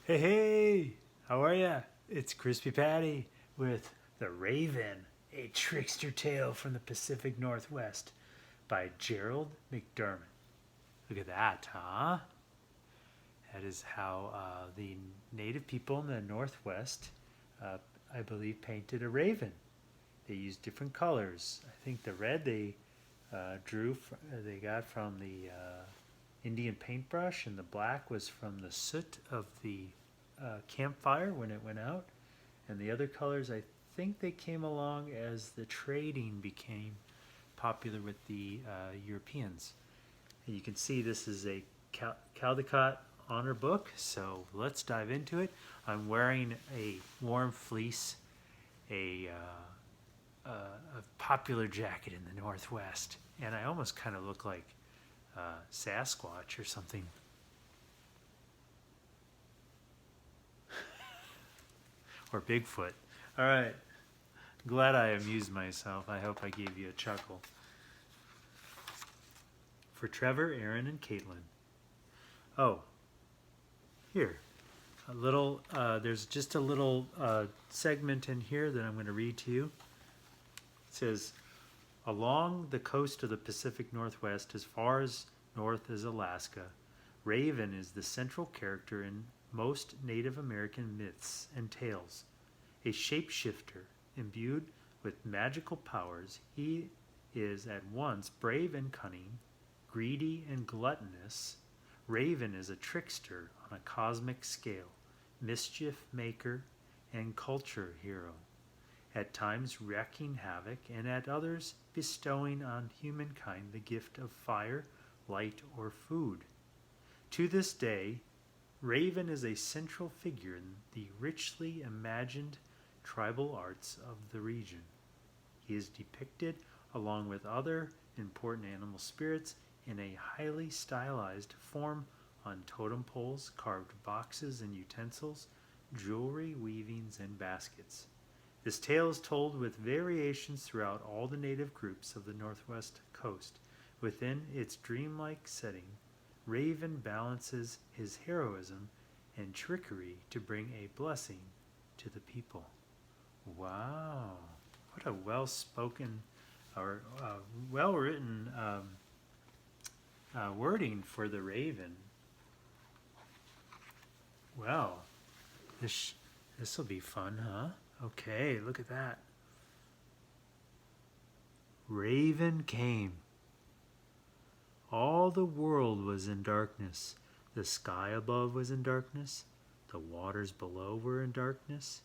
Hey, hey, how are ya? It's Crispy Patty with The Raven, a trickster tale from the Pacific Northwest by Gerald McDermott. Look at that, huh? That is how the native people in the Northwest, uh, I believe, painted a raven. They used different colors. I think the red they got from the Indian paintbrush, and the black was from the soot of the campfire when it went out. And the other colors, I think they came along as the trading became popular with the Europeans. And you can see this is a Caldecott honor book, so let's dive into it. I'm wearing a warm fleece, a popular jacket in the Northwest, and I almost kind of look like Sasquatch or something. Or Bigfoot. All right. Glad I amused myself. I hope I gave you a chuckle. For Trevor, Aaron, and Caitlin. Oh, here. There's just a little segment in here that I'm going to read to you. It says, along the coast of the Pacific Northwest, as far as north as Alaska, Raven is the central character in most Native American myths and tales. A shapeshifter imbued with magical powers, he is at once brave and cunning, greedy and gluttonous. Raven is a trickster on a cosmic scale, mischief maker and culture hero, at times wreaking havoc and at others bestowing on humankind the gift of fire, light, or food. To this day, Raven is a central figure in the richly imagined tribal arts of the region. He is depicted along with other important animal spirits in a highly stylized form on totem poles, carved boxes and utensils, jewelry, weavings, and baskets. This tale is told with variations throughout all the native groups of the Northwest coast. Within its dreamlike setting, Raven balances his heroism and trickery to bring a blessing to the people. Wow, what a well-spoken or well-written wording for the Raven. Well, this will be fun, huh? Okay, look at that. Raven came. All the world was in darkness. The sky above was in darkness. The waters below were in darkness.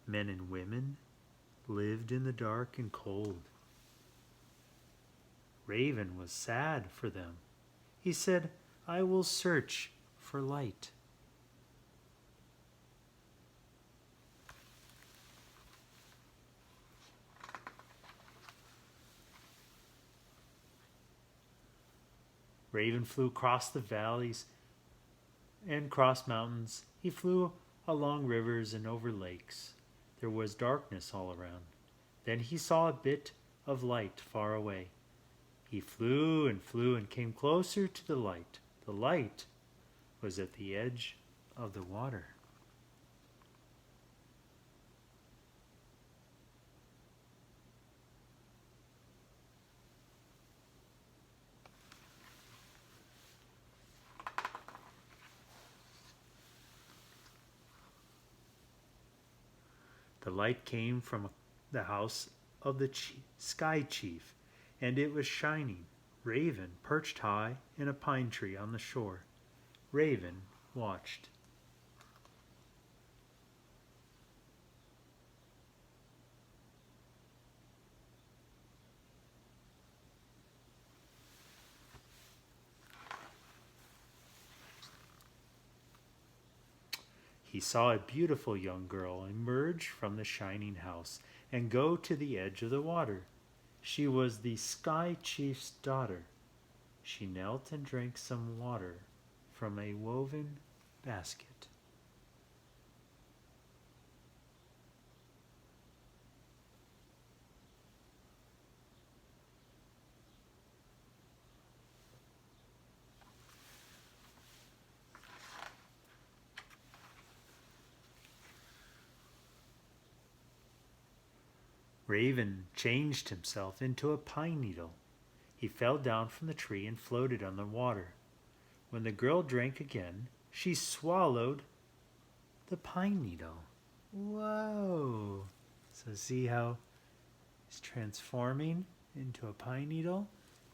Men and women lived in the dark and cold. Raven was sad for them. He said, I will search for light. Raven flew across the valleys and across mountains. He flew along rivers and over lakes. There was darkness all around. Then he saw a bit of light far away. He flew and came closer to the light. The light was at the edge of the water. The light came from the house of the sky chief, and it was shining. Raven perched high in a pine tree on the shore. Raven watched. He saw a beautiful young girl emerge from the shining house and go to the edge of the water. She was the sky chief's daughter. She knelt and drank some water from a woven basket. Raven changed himself into a pine needle. He fell down from the tree and floated on the water. When the girl drank again, she swallowed the pine needle. Whoa! So see how it's transforming into a pine needle?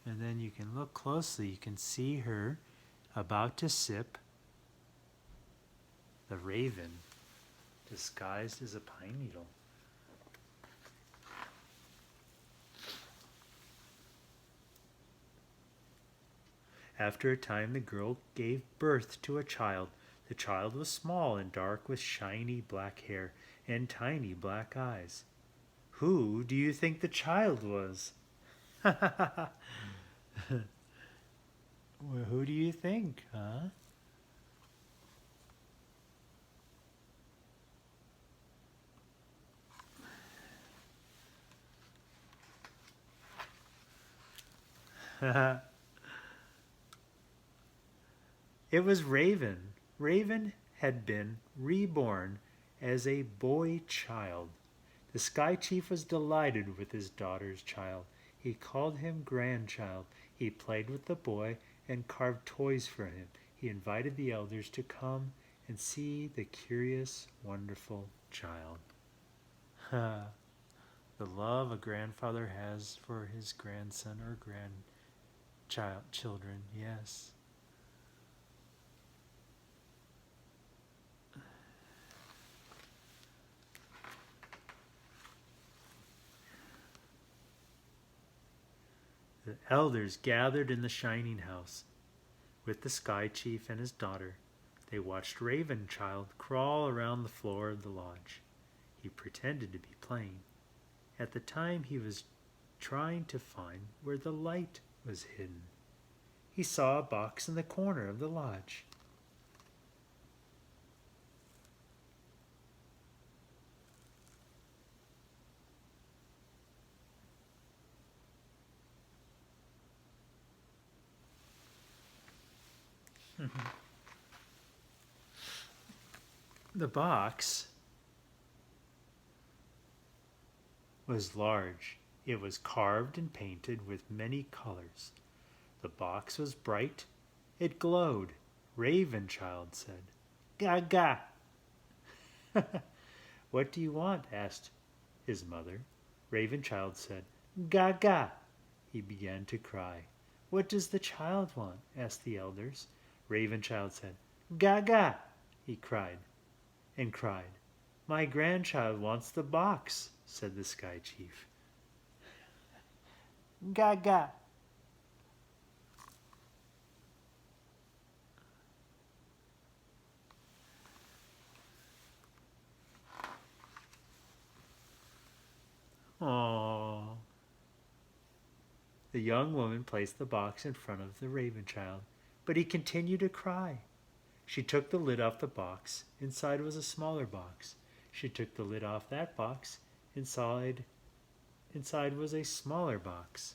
And then you can look closely. You can see her about to sip the raven disguised as a pine needle. After a time, the girl gave birth to a child. The child was small and dark with shiny black hair and tiny black eyes. Who do you think the child was? Well, who do you think, huh? It was Raven. Raven had been reborn as a boy child. The Sky Chief was delighted with his daughter's child. He called him grandchild. He played with the boy and carved toys for him. He invited the elders to come and see the curious, wonderful child. The love a grandfather has for his grandson or children, yes. The elders gathered in the shining house with the Sky Chief and his daughter. They watched Raven Child crawl around the floor of the lodge. He pretended to be playing. At the time, he was trying to find where the light was hidden. He saw a box in the corner of the lodge. The box was large. It was carved and painted with many colors. The box was bright. It glowed. Raven Child said, "Gaga." "What do you want?" asked his mother. Raven Child said, "Gaga." He began to cry. "What does the child want?" asked the elders. Raven Child said, "Gaga." He cried and cried. "My grandchild wants the box," said the Sky Chief. "Gaga." Aww. The young woman placed the box in front of the Raven Child, but he continued to cry. She took the lid off the box. Inside was a smaller box. She took the lid off that box. Inside was a smaller box.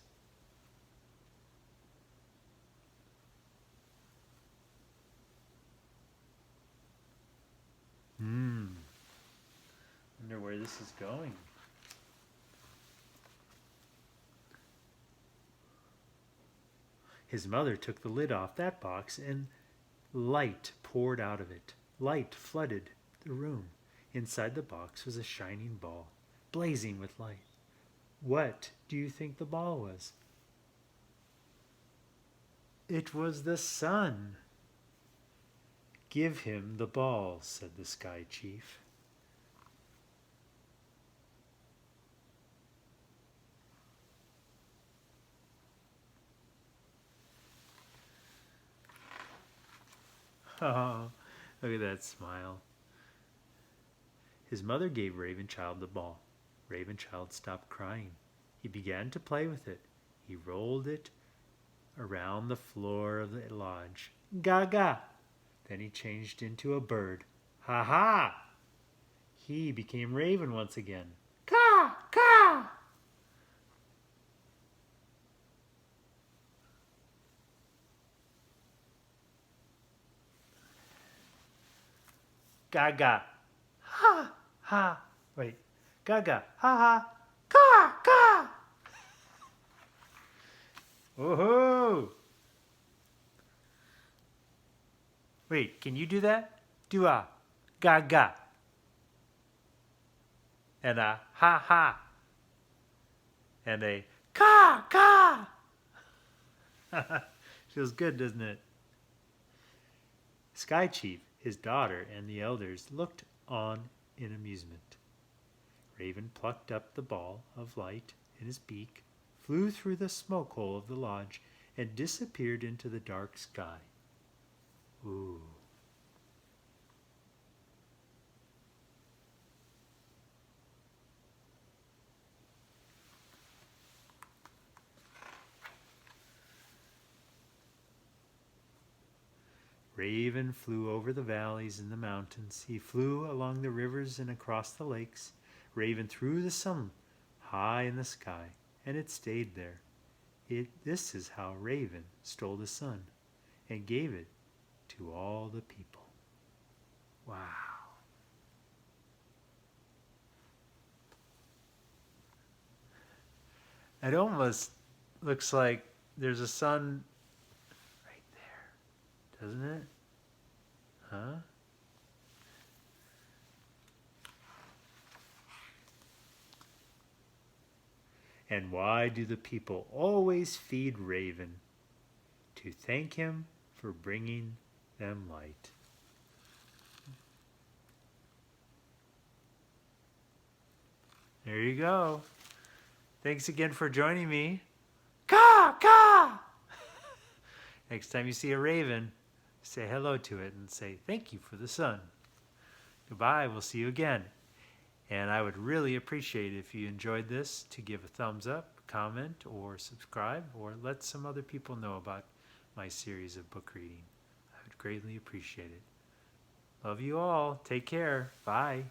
Wonder where this is going. His mother took the lid off that box and light poured out of it. Light flooded the room. Inside the box was a shining ball, blazing with light. What do you think the ball was? It was the sun. "Give him the ball," said the Sky Chief. Oh, look at that smile. His mother gave Raven Child the ball. Raven Child stopped crying. He began to play with it. He rolled it around the floor of the lodge. "Gaga." Then he changed into a bird. "Ha ha!" He became Raven once again. "Caw, caw!" "Gaga." "Ha ha." Wait. "Gaga." "Ha ha." "Caw." Woohoo! Wait, can you do that? Do a ga ga and a ha ha and a ka ka. Feels good, doesn't it? Sky Chief, his daughter, and the elders looked on in amusement. Raven plucked up the ball of light in his beak, flew through the smoke hole of the lodge, and disappeared into the dark sky. Ooh. Raven flew over the valleys and the mountains. He flew along the rivers and across the lakes. Raven threw the sun high in the sky, and it stayed there. This is how Raven stole the sun and gave it to all the people. Wow. It almost looks like there's a sun right there, doesn't it? Huh? And why do the people always feed Raven? To thank him for bringing them light. There you go. Thanks again for joining me. Caw, caw! Next time you see a raven, say hello to it and say thank you for the sun. Goodbye, we'll see you again. And I would really appreciate it if you enjoyed this to give a thumbs up, comment, or subscribe, or let some other people know about my series of book reading. I would greatly appreciate it. Love you all. Take care. Bye.